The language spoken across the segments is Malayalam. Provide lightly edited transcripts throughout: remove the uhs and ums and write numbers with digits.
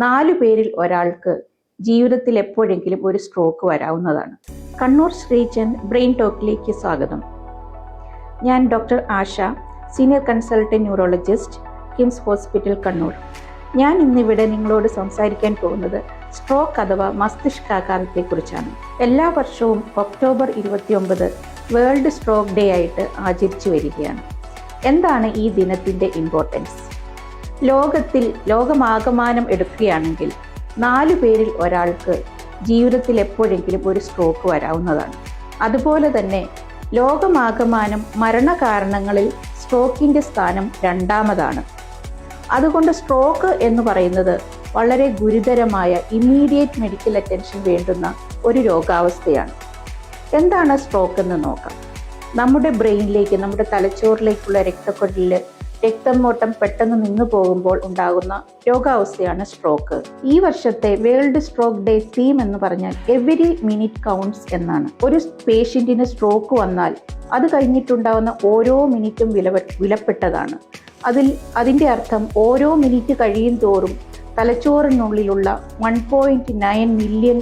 4 പേരിൽ ഒരാൾക്ക് ജീവിതത്തിൽ എപ്പോഴെങ്കിലും ഒരു സ്ട്രോക്ക് വരാവുന്നതാണ്. കണ്ണൂർ ശ്രീചന്ദ് ബ്രെയിൻ ടോക്കിലേക്ക് സ്വാഗതം. ഞാൻ doctor Asha, senior consultant neurologist, KIMS hospital Kannur. ഞാൻ ഇന്നിവിടെ നിങ്ങളോട് സംസാരിക്കാൻ പോകുന്നത് സ്ട്രോക്ക് അഥവാ മസ്തിഷ്കാഘാതത്തെക്കുറിച്ചാണ്. എല്ലാ വർഷവും ഒക്ടോബർ 29 വേൾഡ് സ്ട്രോക്ക് ഡേ ആയിട്ട് ആചരിച്ചു വരികയാണ്. എന്താണ് ഈ ദിനത്തിൻ്റെ ഇമ്പോർട്ടൻസ്? ലോകമാകമാനം എടുക്കുകയാണെങ്കിൽ 4 പേരിൽ ഒരാൾക്ക് ജീവിതത്തിൽ എപ്പോഴെങ്കിലും ഒരു സ്ട്രോക്ക് വരാവുന്നതാണ്. അതുപോലെ തന്നെ ലോകമാകമാനം മരണകാരണങ്ങളിൽ സ്ട്രോക്കിൻ്റെ സ്ഥാനം 2ാമതാണ്. അതുകൊണ്ട് സ്ട്രോക്ക് എന്ന് പറയുന്നത് വളരെ ഗുരുതരമായ ഇമ്മീഡിയറ്റ് മെഡിക്കൽ അറ്റൻഷൻ വേണ്ടുന്ന ഒരു രോഗാവസ്ഥയാണ്. എന്താണ് സ്ട്രോക്ക് എന്ന് നോക്കാം. നമ്മുടെ ബ്രെയിനിലേക്ക്, നമ്മുടെ തലച്ചോറിലേക്കുള്ള രക്തക്കുഴലിൽ രക്തമോട്ടം പെട്ടെന്ന് നിന്നു പോകുമ്പോൾ ഉണ്ടാകുന്ന രോഗാവസ്ഥയാണ് സ്ട്രോക്ക്. ഈ വർഷത്തെ വേൾഡ് സ്ട്രോക്ക് ഡേ തീം എന്ന് പറഞ്ഞാൽ എവരി മിനിറ്റ് കൗണ്ട്സ് എന്നാണ്. ഒരു പേഷ്യൻറ്റിന് സ്ട്രോക്ക് വന്നാൽ അത് കഴിഞ്ഞിട്ടുണ്ടാകുന്ന ഓരോ മിനിറ്റും വിലപ്പെട്ടതാണ്. അതിൻ്റെ അർത്ഥം ഓരോ മിനിറ്റ് കഴിയും തോറും തലച്ചോറിനുള്ളിലുള്ള 1.9 മില്യൺ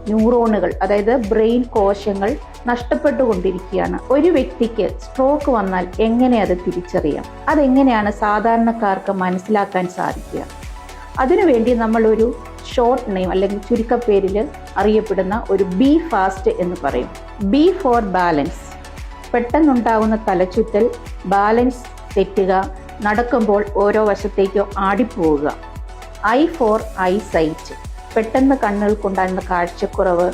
ന്യൂറോണുകൾ, അതായത് ബ്രെയിൻ കോശങ്ങൾ നഷ്ടപ്പെട്ടുകൊണ്ടിരിക്കുകയാണ്. ഒരു വ്യക്തിക്ക് സ്ട്രോക്ക് വന്നാൽ എങ്ങനെ അത് തിരിച്ചറിയാം? അതെങ്ങനെയാണ് സാധാരണക്കാർക്ക് മനസ്സിലാക്കാൻ സാധിക്കുക? അതിനുവേണ്ടി നമ്മളൊരു ഷോർട്ട് നെയിം അല്ലെങ്കിൽ ചുരുക്കപ്പേരിൽ അറിയപ്പെടുന്ന ഒരു ബി ഫാസ്റ്റ് എന്ന് പറയും. ബി ഫോർ ബാലൻസ്, പെട്ടെന്നുണ്ടാകുന്ന തലചുറ്റൽ, ബാലൻസ് തെറ്റുക, നടക്കുമ്പോൾ ഓരോ വശത്തേക്കോ ആടിപ്പോവുക. ഐ ഫോർ ഐസൈറ്റ്, പെട്ടെന്ന് കണ്ണുകൾക്കുണ്ടാകുന്ന കാഴ്ചക്കുറവ്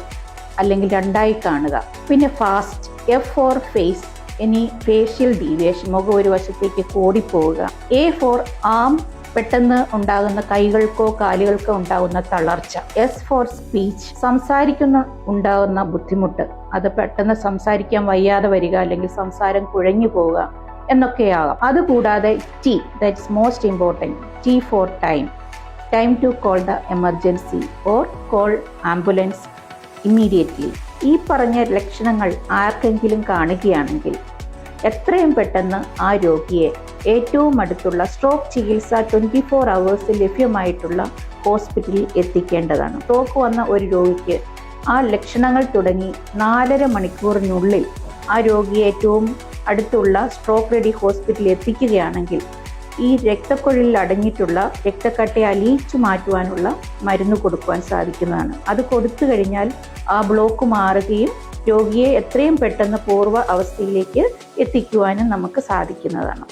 അല്ലെങ്കിൽ 2ആയി കാണുക. പിന്നെ ഫാസ്റ്റ്, എഫ് ഫോർ ഫേസ്, ഇനി ഫേഷ്യൽ ഡീവിയേഷൻ, മുഖം ഒരു വശത്തേക്ക് കോടിപ്പോവുക. എ ഫോർ ആം, പെട്ടെന്ന് ഉണ്ടാകുന്ന കൈകൾക്കോ കാലുകൾക്കോ ഉണ്ടാകുന്ന തളർച്ച. എസ് ഫോർ സ്പീച്ച്, ഉണ്ടാകുന്ന ബുദ്ധിമുട്ട്, അത് പെട്ടെന്ന് സംസാരിക്കാൻ വയ്യാതെ വരിക അല്ലെങ്കിൽ സംസാരം കുഴഞ്ഞു പോവുക എന്നൊക്കെയാകാം. അതുകൂടാതെ T, that's most important, T for time to call the emergency or call ambulance immediately. ഈ പറഞ്ഞ ലക്ഷണങ്ങൾ ആർക്കെങ്കിലും കാണുകയാണെങ്കിൽ എത്രയും പെട്ടെന്ന് ആ രോഗിയെ ഏറ്റവും അടുത്തുള്ള സ്ട്രോക്ക് ചികിത്സ 24 hours ലഭ്യമായിട്ടുള്ള ഹോസ്പിറ്റലിൽ എത്തിക്കേണ്ടതാണ്. സ്ട്രോക്ക് വന്ന ഒരു രോഗിക്ക് ആ ലക്ഷണങ്ങൾ തുടങ്ങി 4.5 മണിക്കൂറിനുള്ളിൽ ആ രോഗിയെ ഏറ്റവും അടുത്തുള്ള സ്ട്രോക്ക് റെഡി ഹോസ്പിറ്റലിൽ എത്തിക്കുകയാണെങ്കിൽ ഈ രക്തക്കുഴലിൽ അടങ്ങിയിട്ടുള്ള രക്തക്കട്ടയെ അലിയിച്ചു മാറ്റുവാനുള്ള മരുന്ന് കൊടുക്കുവാൻ സാധിക്കുന്നതാണ്. അത് കൊടുത്തു കഴിഞ്ഞാൽ ആ ബ്ലോക്ക് മാറുകയും രോഗിയെ എത്രയും പെട്ടെന്ന് പൂർവ്വ അവസ്ഥയിലേക്ക് എത്തിക്കുവാനും നമുക്ക് സാധിക്കുന്നതാണ്.